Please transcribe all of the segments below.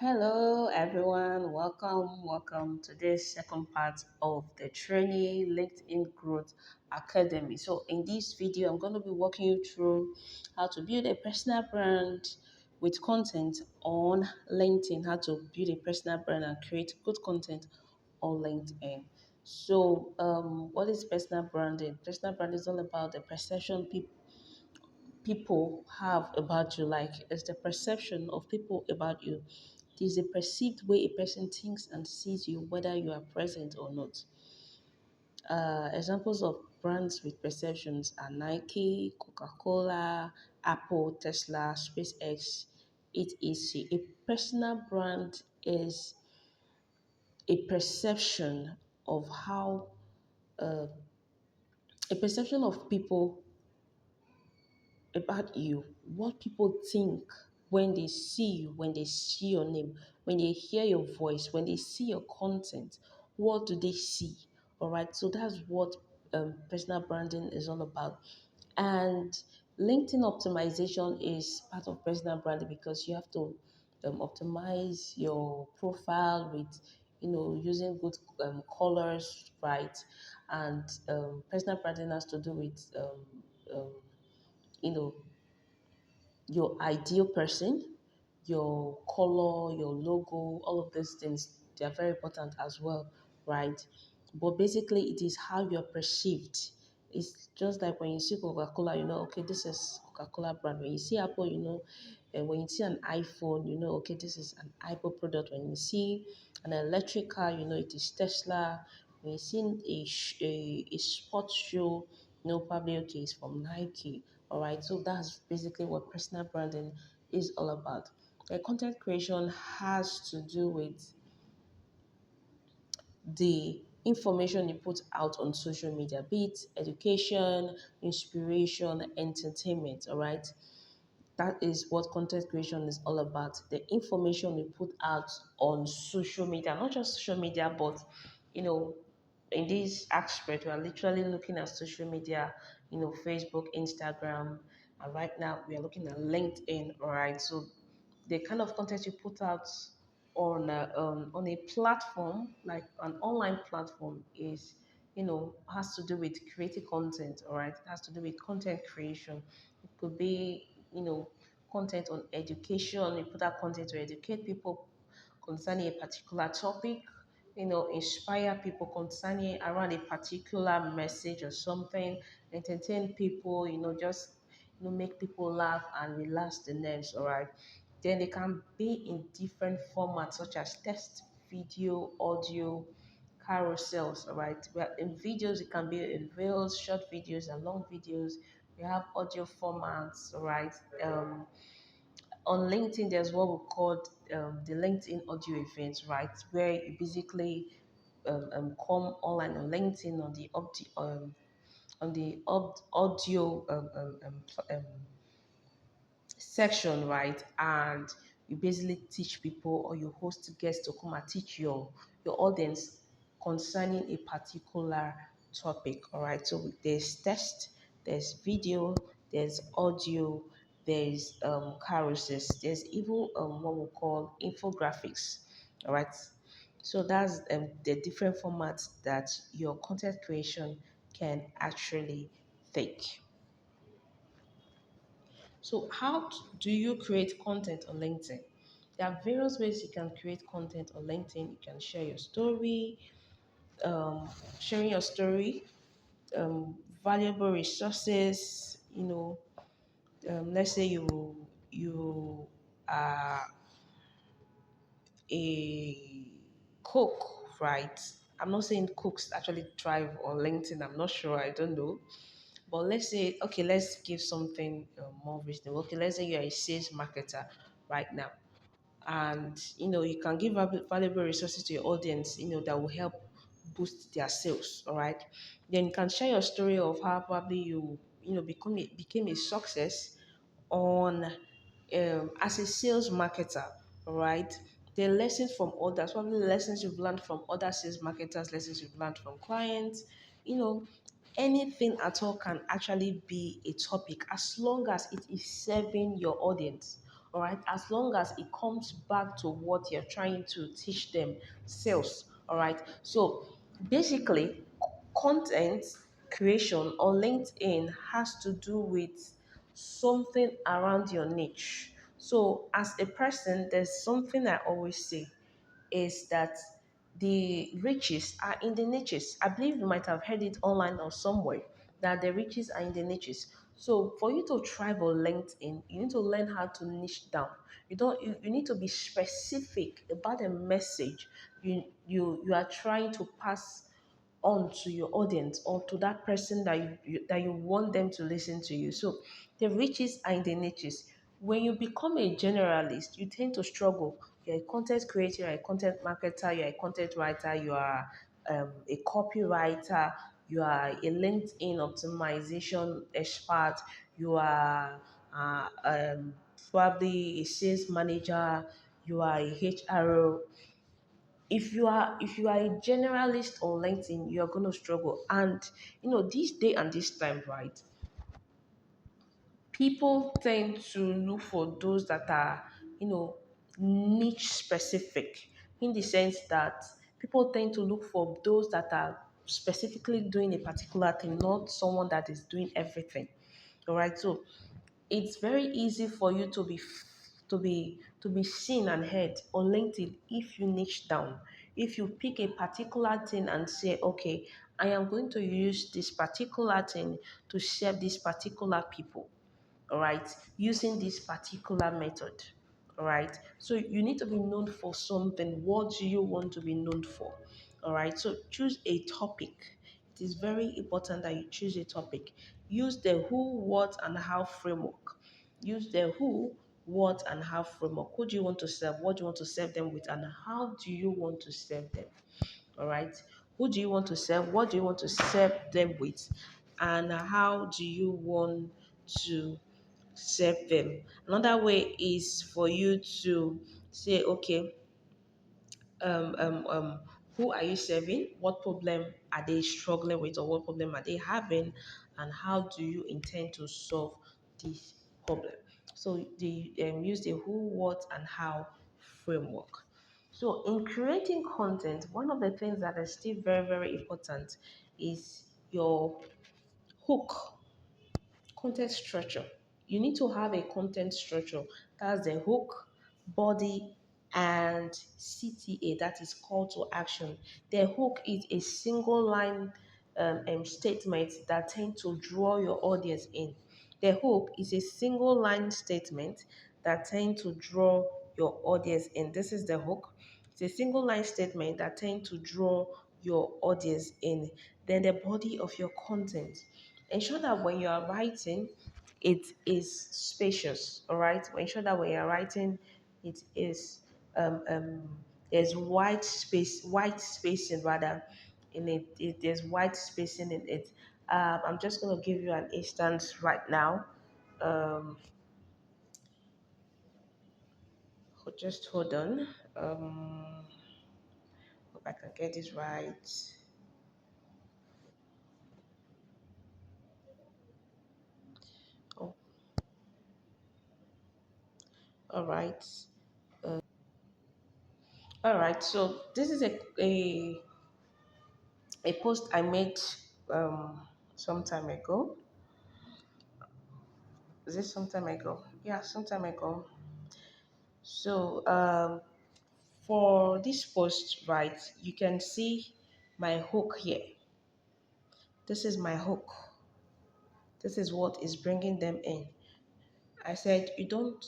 Hello, everyone. Welcome to this second part of the training LinkedIn Growth Academy. So, in this video, I'm going to be walking you through how to build a personal brand with content on LinkedIn, how to build a personal brand and create good content on LinkedIn. So, what is personal branding? Personal branding is all about the perception people have about you, like it's the perception of people about you. It is a perceived way a person thinks and sees you, whether you are present or not. Examples of brands with perceptions are Nike, Coca-Cola, Apple, Tesla, SpaceX, etc. A personal brand is a perception of how uh, a perception of people about you, what people think when they see you, when they see your name, when they hear your voice, when they see your content, what do they see? All right, so that's what personal branding is all about. And LinkedIn optimization is part of personal branding because you have to optimize your profile with using good colors, right? And personal branding has to do with you know your ideal person, your color, your logo, all of these things, they are very important as well, right? But basically, it is how you're perceived. It's just like when you see Coca-Cola, okay, this is Coca-Cola brand. When you see Apple, and when you see an iPhone, okay, this is an Apple product. When you see an electric car, it is Tesla. When you see a sports show, probably, okay, it's from Nike. All right, so that's basically what personal branding is all about. Content creation has to do with the information you put out on social media, be it education, inspiration, entertainment. All right, that is what content creation is all about. The information we put out on social media, not just social media, but you know, in this aspect, we are literally looking at social media, Facebook, Instagram, and right now we are looking at LinkedIn. All right, so the kind of content you put out on a platform like an online platform is has to do with creating content. All right, it has to do with content creation. It could be content on education. You put out content to educate people concerning a particular topic, inspire people concerning around a particular message or something, entertain people, just make people laugh and relax the nerves. All right, then they can be in different formats such as text, video, audio, carousels. All right, well, in videos it can be in reels, short videos, and long videos. We have audio formats. All right. On LinkedIn, there's what we call the LinkedIn audio events, right? Where you basically come online on LinkedIn on the audio section, right? And you basically teach people or you host guests to come and teach your audience concerning a particular topic. All right. So there's text, there's video, there's audio, there's carousels, there's even what we call infographics. All right. So that's the different formats that your content creation can actually take. So, do you create content on LinkedIn? There are various ways you can create content on LinkedIn. You can share your story, sharing your story, valuable resources. Let's say you are a cook, right? I'm not saying cooks actually thrive on LinkedIn. I'm not sure. I don't know. But let's say, okay, let's give something more reasonable. Okay, let's say you're a sales marketer right now, and you can give valuable resources to your audience, that will help boost their sales. All right, then you can share your story of how probably became a success on as a sales marketer, right? The lessons from others, probably lessons you've learned from other sales marketers, lessons you've learned from clients, you know, anything at all can actually be a topic as long as it is serving your audience. all right, as long as it comes back to what you're trying to teach them, sales, all right. So basically, content creation on LinkedIn has to do with something around your niche. So as a person, there's something I always say is that the riches are in the niches. I believe you might have heard it online or somewhere that the riches are in the niches. So for you to thrive on LinkedIn, you need to learn how to niche down. You need to be specific about the message you are trying to pass on to your audience or to that person that you want them to listen to you. So the riches are in the niches. When you become a generalist, you tend to struggle. You're a content creator, you're a content marketer, you're a content writer, you are a copywriter, you are a LinkedIn optimization expert, you are probably a sales manager, you are a HRO. If you are a generalist on LinkedIn, you're gonna struggle. And this day and this time, right? People tend to look for those that are, you know, niche specific, in the sense that people tend to look for those that are specifically doing a particular thing, not someone that is doing everything. All right. So it's very easy for you to be seen and heard on LinkedIn if you niche down. If you pick a particular thing and say, okay, I am going to use this particular thing to serve these particular people, all right, using this particular method, all right. So you need to be known for something. What do you want to be known for? All right, so choose a topic. It is very important that you choose a topic. Use the who, what, and how framework. Use the who, what, and how framework. Who do you want to serve? What do you want to serve them with? And how do you want to serve them? All right. Who do you want to serve? What do you want to serve them with? And how do you want to serve them? Another way is for you to say, okay, um, um, um, who are you serving? What problem are they struggling with, or what problem are they having? And how do you intend to solve this problem? So the use the who, what, and how framework. So in creating content, one of the things that is still very, very important is your hook. Content structure. You need to have a content structure. That's the hook, body, and CTA. That is call to action. The hook is a single line statement that tend to draw your audience in. The hook is a single line statement that tend to draw your audience in. This is the hook. It's a single line statement that tend to draw your audience in. Then the body of your content. Ensure that when you are writing, it is spacious. All right. Ensure that when you're writing, it is there's white spacing rather in it. There's white spacing in it. I'm just gonna give you an instance right now. Um, just hold on. Hope I can get this right. Oh, all right. All right. So this is a post I made some time ago. Is this some time ago? Yeah, some time ago. So for this post, right, you can see my hook here. This is my hook. This is what is bringing them in. I said, you don't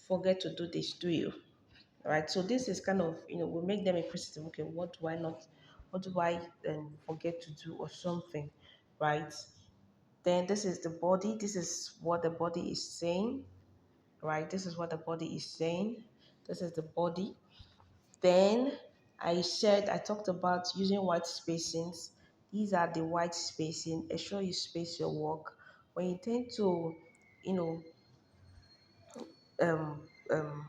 forget to do this, do you? All right. So this is kind of, we make them a precedent. Okay, what do I not, what do I forget to do or something, right? Then this is the body. This is what the body is saying, right? This is what the body is saying. This is the body. Then I talked about using white spacings. These are the white spacing. Ensure you space your work. When you tend to, you know, um, um,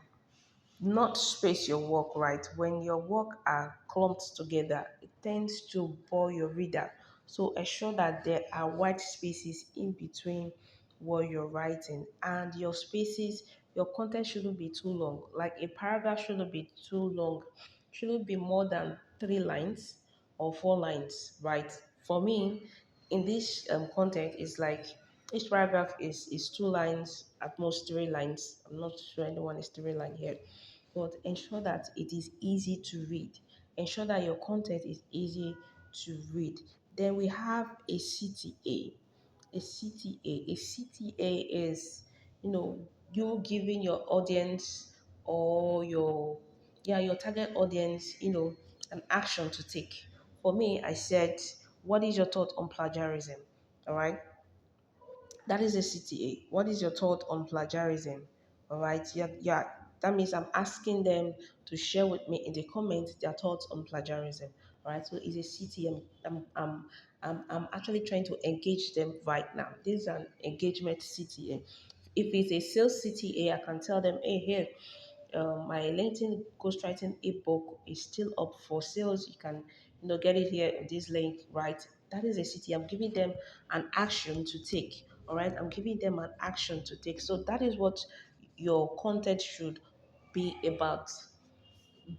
not space your work right, when your work are clumped together, it tends to bore your reader. So ensure that there are white spaces in between what you're writing, and your spaces, your content shouldn't be too long. Like a paragraph shouldn't be too long, shouldn't be more than 3 lines or 4 lines, right? For me, in this content, is like each paragraph is 2 lines, at most 3 lines. I'm not sure anyone is 3 line here, but ensure that it is easy to read. Ensure that your content is easy to read. Then we have a CTA. A CTA. A CTA is, you giving your audience or your target audience, an action to take. For me, I said, what is your thought on plagiarism? All right. That is a CTA. What is your thought on plagiarism? All right. Yeah, yeah. That means I'm asking them to share with me in the comments their thoughts on plagiarism. All right. So it's a CTA. I'm actually trying to engage them right now. This is an engagement CTA. If it's a sales CTA, I can tell them, hey, here, my LinkedIn ghostwriting ebook is still up for sales. You can, get it here in this link, right? That is a city. I'm giving them an action to take. All right. I'm giving them an action to take. So that is what your content should be about.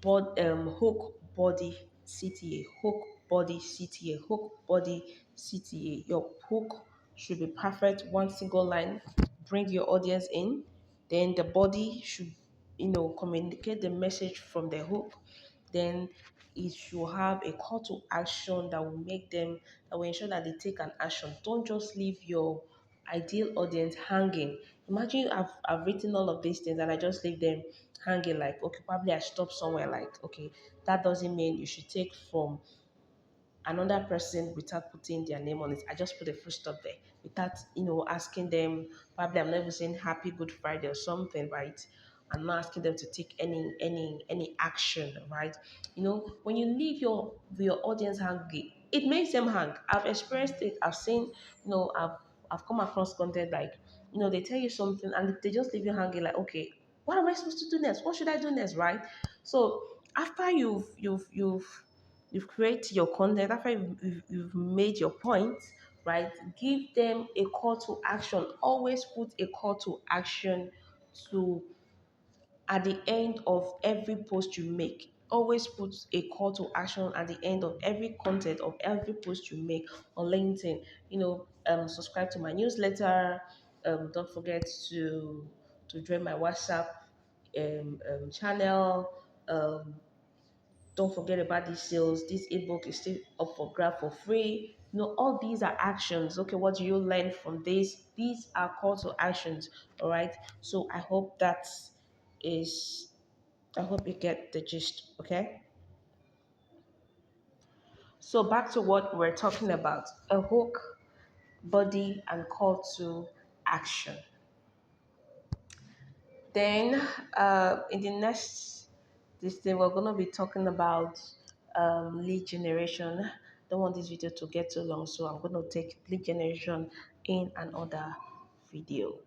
Hook body CTA, hook body CTA, hook body CTA. Your hook should be perfect, one single line, bring your audience in. Then the body should, communicate the message from the hook. Then it should have a call to action that will ensure that they take an action. Don't just leave your ideal audience hanging. Imagine I've written all of these things and I just leave them hanging, like, okay, probably I stop somewhere, like, okay, that doesn't mean you should take from another person without putting their name on it. I just put a full stop there without, asking them. Probably I'm never saying happy Good Friday or something, right? I'm not asking them to take any action, right? When you leave your audience hungry, it makes them hang. I've experienced it. I've seen, I've come across content like, they tell you something and they just leave you hanging, like, okay, what am I supposed to do next? What should I do next, right? So after you've created your content, after you've made your point, right? Give them a call to action. Always put a call to action to at the end of every post you make. Always put a call to action at the end of every content of every post you make on LinkedIn. Subscribe to my newsletter. Don't forget to join my WhatsApp channel. Um, don't forget about these sales. This ebook is still up for grab for free. All these are actions. Okay, what do you learn from this? These are call to actions. All right. So is I hope you get the gist. Okay. So back to what we're talking about: a hook, body, and call to action. Then, in the next this thing, we're gonna be talking about lead generation. Don't want this video to get too long, so I'm gonna take lead generation in another video.